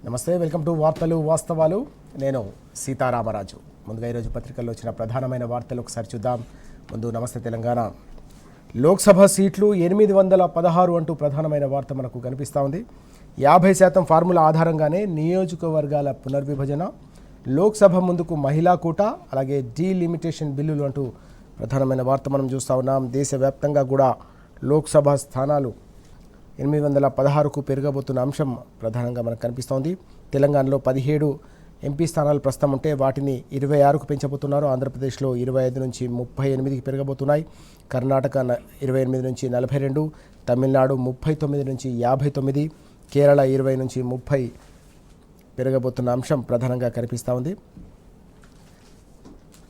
నమస్తే, welcome to వార్తలు వాస్తవాలు. నేను సీతారామరాజు. ముందుగా ఈరోజు పత్రికల్లో వచ్చిన ప్రధానమైన వార్తలు ఒకసారి చూద్దాం. ముందు నమస్తే తెలంగాణ. లోక్సభ సీట్లు 816 అంటూ ప్రధానమైన వార్త మనకు కనిపిస్తూ ఉంది. 50% ఫార్ములా ఆధారంగానే నియోజకవర్గాల పునర్విభజన, లోక్సభ ముందుకు మహిళా కోట, అలాగే డీలిమిటేషన్ బిల్లులు అంటూ ప్రధానమైన వార్త మనం చూస్తూ ఉన్నాం. దేశవ్యాప్తంగా కూడా లోక్సభ స్థానాలు 816కు పెరగబోతున్న అంశం ప్రధానంగా మనకు కనిపిస్తోంది. తెలంగాణలో 17 ఎంపీ స్థానాలు ప్రస్తుతం ఉంటే వాటిని 26కు పెంచబోతున్నారు. ఆంధ్రప్రదేశ్లో 25 నుంచి 38కి పెరగబోతున్నాయి. కర్ణాటక 28 నుంచి 42, తమిళనాడు 39 నుంచి 59, కేరళ 20 నుంచి 30 పెరగబోతున్న అంశం ప్రధానంగా కనిపిస్తూ ఉంది.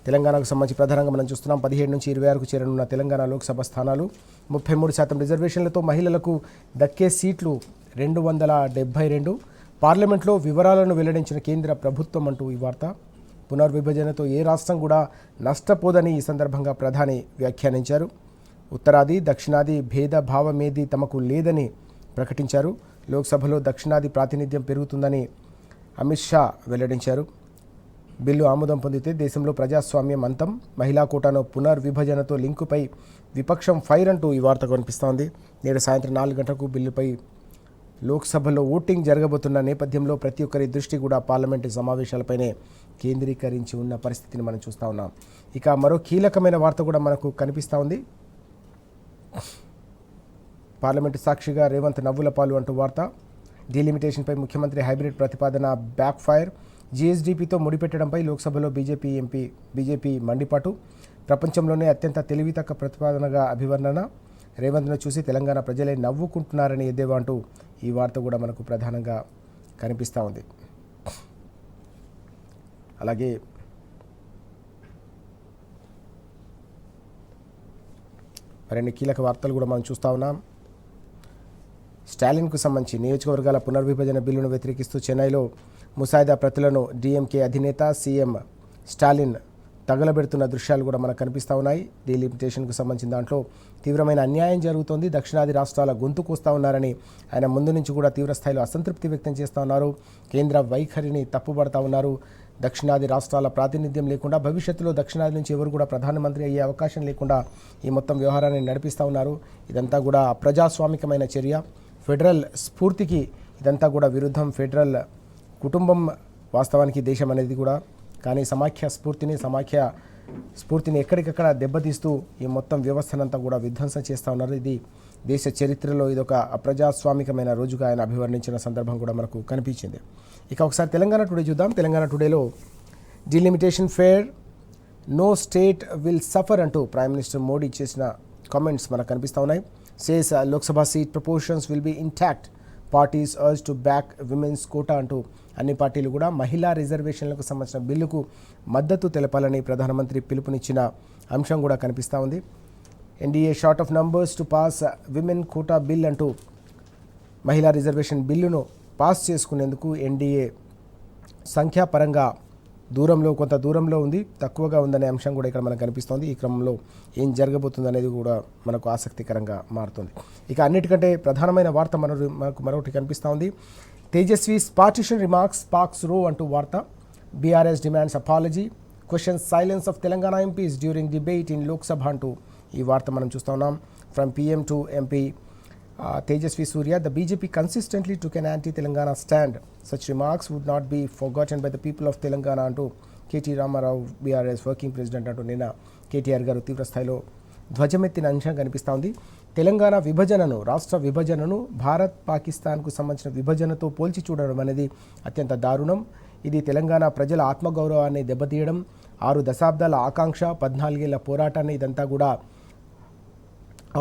తెలంగాణకు సంబంధించి ప్రధానంగా మనం చూస్తున్నాం. 17 నుంచి 26కు చేరనున్న తెలంగాణ లోక్సభ స్థానాలు 33% రిజర్వేషన్లతో మహిళలకు దక్కే సీట్లు 272. పార్లమెంట్లో వివరాలను వెల్లడించిన కేంద్ర ప్రభుత్వం అంటూ ఈ వార్త. పునర్విభజనతో ఏ రాష్ట్రం కూడా నష్టపోదని ఈ సందర్భంగా ప్రధాని వ్యాఖ్యానించారు. ఉత్తరాది దక్షిణాది భేద భావమేది తమకు లేదని ప్రకటించారు. లోక్సభలో దక్షిణాది ప్రాతినిధ్యం పెరుగుతుందని అమిత్ షా వెల్లడించారు. బిల్లు ఆమోదం పొందితే దేశంలో ప్రజాస్వామ్యం అంతం, మహిళా కోటాను పునర్విభజనతో లింకుపై విపక్షం ఫైర్ అంటూ ఈ వార్త కనిపిస్తోంది. నేడు సాయంత్రం 4 గంటలకు బిల్లుపై లోక్సభలో ఓటింగ్ జరగబోతున్న నేపథ్యంలో ప్రతి ఒక్కరి దృష్టి కూడా పార్లమెంటు సమావేశాలపైనే కేంద్రీకరించి ఉన్న పరిస్థితిని మనం చూస్తూ ఉన్నాం. ఇక మరో కీలకమైన వార్త కూడా మనకు కనిపిస్తూ ఉంది. పార్లమెంటు సాక్షిగా రేవంత్ నవ్వుల పాలు అంటూ వార్త. డీలిమిటేషన్పై ముఖ్యమంత్రి హైబ్రిడ్ ప్రతిపాదన బ్యాక్ ఫైర్. జీఎస్డీపీతో ముడిపెట్టడంపై లోక్సభలో బీజేపీ మండిపాటు. ప్రపంచంలోనే అత్యంత తెలివితక్క ప్రతిపాదనగా అభివర్ణన. రేవంత్ను చూసి తెలంగాణ ప్రజలే నవ్వుకుంటున్నారని ఎద్దేవా అంటూ ఈ వార్త కూడా మనకు ప్రధానంగా కనిపిస్తూ ఉంది. అలాగే మరిన్ని కీలక వార్తలు కూడా మనం చూస్తూ ఉన్నాం. స్టాలిన్కు సంబంధించి నియోజకవర్గాల పునర్విభజన బిల్లును వ్యతిరేకిస్తూ చెన్నైలో ముసాయిదా ప్రతులను డీఎంకే అధినేత సీఎం స్టాలిన్ తగలబెడుతున్న దృశ్యాలు కూడా మనకు కనిపిస్తూ ఉన్నాయి. డీలిమిటేషన్కు సంబంధించిన దాంట్లో తీవ్రమైన అన్యాయం జరుగుతోంది, దక్షిణాది రాష్ట్రాల గొంతు కోస్తా ఉన్నారని ఆయన ముందు నుంచి కూడా తీవ్రస్థాయిలో అసంతృప్తి వ్యక్తం చేస్తూ ఉన్నారు. కేంద్ర వైఖరిని తప్పుపడతా ఉన్నారు. దక్షిణాది రాష్ట్రాల ప్రాతినిధ్యం లేకుండా భవిష్యత్తులో దక్షిణాది నుంచి ఎవరు కూడా ప్రధానమంత్రి అయ్యే అవకాశం లేకుండా ఈ మొత్తం వ్యవహారాన్ని నడిపిస్తూ ఉన్నారు. ఇదంతా కూడా అప్రజాస్వామికమైన చర్య, ఫెడరల్ స్ఫూర్తికి ఇదంతా కూడా విరుద్ధం. ఫెడరల్ కుటుంబం వాస్తవానికి దేశం అనేది కూడా, కానీ సమాఖ్య స్ఫూర్తిని ఎక్కడికక్కడ దెబ్బతీస్తూ ఈ మొత్తం వ్యవస్థనంతా కూడా విధ్వంసం చేస్తూ ఉన్నారు. ఇది దేశ చరిత్రలో ఇదొక అప్రజాస్వామికమైన రోజుగా ఆయన అభివర్ణించిన సందర్భం కూడా మనకు కనిపించింది. ఇక ఒకసారి తెలంగాణ టుడే చూద్దాం. తెలంగాణ టుడేలో delimitation fair, no state will suffer అంటూ ప్రైమ్ మినిస్టర్ మోడీ చేసిన కామెంట్స్ మనకు కనిపిస్తూ ఉన్నాయి. Says Lok Sabha seat proportions will be intact, parties urge to back women's quota అంటూ అన్ని పార్టీలు కూడా మహిళా రిజర్వేషన్లకు సంబంధించిన బిల్లుకు మద్దతు తెలపాలని ప్రధానమంత్రి పిలుపునిచ్చిన అంశం కూడా కనిపిస్తూ ఉంది. NDA short of numbers to pass women quota bill అంటూ మహిళా రిజర్వేషన్ బిల్లును పాస్ చేసుకునేందుకు ఎన్డీఏ సంఖ్యాపరంగా కొంత దూరంలో ఉంది, తక్కువగా ఉందనే అంశం కూడా ఇక్కడ మనకు కనిపిస్తోంది. ఈ క్రమంలో ఏం జరగబోతుంది అనేది కూడా మనకు ఆసక్తికరంగా మారుతుంది. ఇక అన్నిటికంటే ప్రధానమైన వార్త మనకు మరొకటి కనిపిస్తూ ఉంది. తేజస్వీస్ పార్టిషన్ రిమార్క్స్ స్పార్క్స్ రో అంటూ వార్త. BRS demands apology, questions silence of Telangana MPs during debate in Lok Sabha అంటూ ఈ వార్త మనం చూస్తూ ఉన్నాం. From PM to MP Tejasvi Surya, the BJP consistently took an anti-Telangana stand. Such remarks would not be forgotten by the people of Telangana అంటూ KT Ramarao BRS working president అంటూ నిన్న కేటీఆర్ గారు తీవ్ర స్థాయిలో ధ్వజమెత్తిన అంశం కనిపిస్తూ ఉంది. తెలంగాణ విభజనను, రాష్ట్ర విభజనను భారత్ పాకిస్తాన్కు సంబంధించిన విభజనతో పోల్చి చూడడం అనేది అత్యంత దారుణం. ఇది తెలంగాణ ప్రజల ఆత్మగౌరవాన్ని దెబ్బతీయడం, 6 దశాబ్దాల ఆకాంక్ష, 14 ఏళ్ల పోరాటాన్ని ఇదంతా కూడా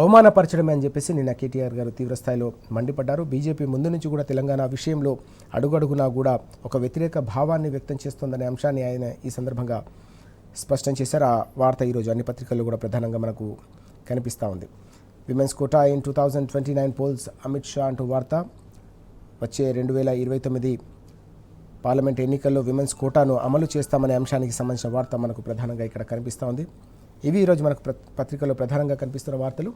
అవమానపరచడమే అని చెప్పేసి నిన్న కేటీఆర్ గారు తీవ్రస్థాయిలో మండిపడ్డారు. బీజేపీ ముందు నుంచి కూడా తెలంగాణ విషయంలో అడుగడుగునా కూడా ఒక వ్యతిరేక భావాన్ని వ్యక్తం చేస్తోందనే అంశాన్ని ఆయన ఈ సందర్భంగా స్పష్టం చేశారు. ఆ వార్త ఈరోజు అన్ని పత్రికల్లో కూడా ప్రధానంగా మనకు కనిపిస్తూ ఉంది. Women's quota in 2029 polls Amit Shah అంటూ వార్త. వచ్చే 2029 పార్లమెంట్ ఎన్నికల్లో విమెన్స్ కోటాను అమలు చేస్తామనే అంశానికి సంబంధించిన వార్త మనకు ప్రధానంగా ఇక్కడ కనిపిస్తూ ఉంది. ఇవి ఈరోజు మనకు పత్రికల్లో ప్రధానంగా కనిపిస్తున్న వార్తలు.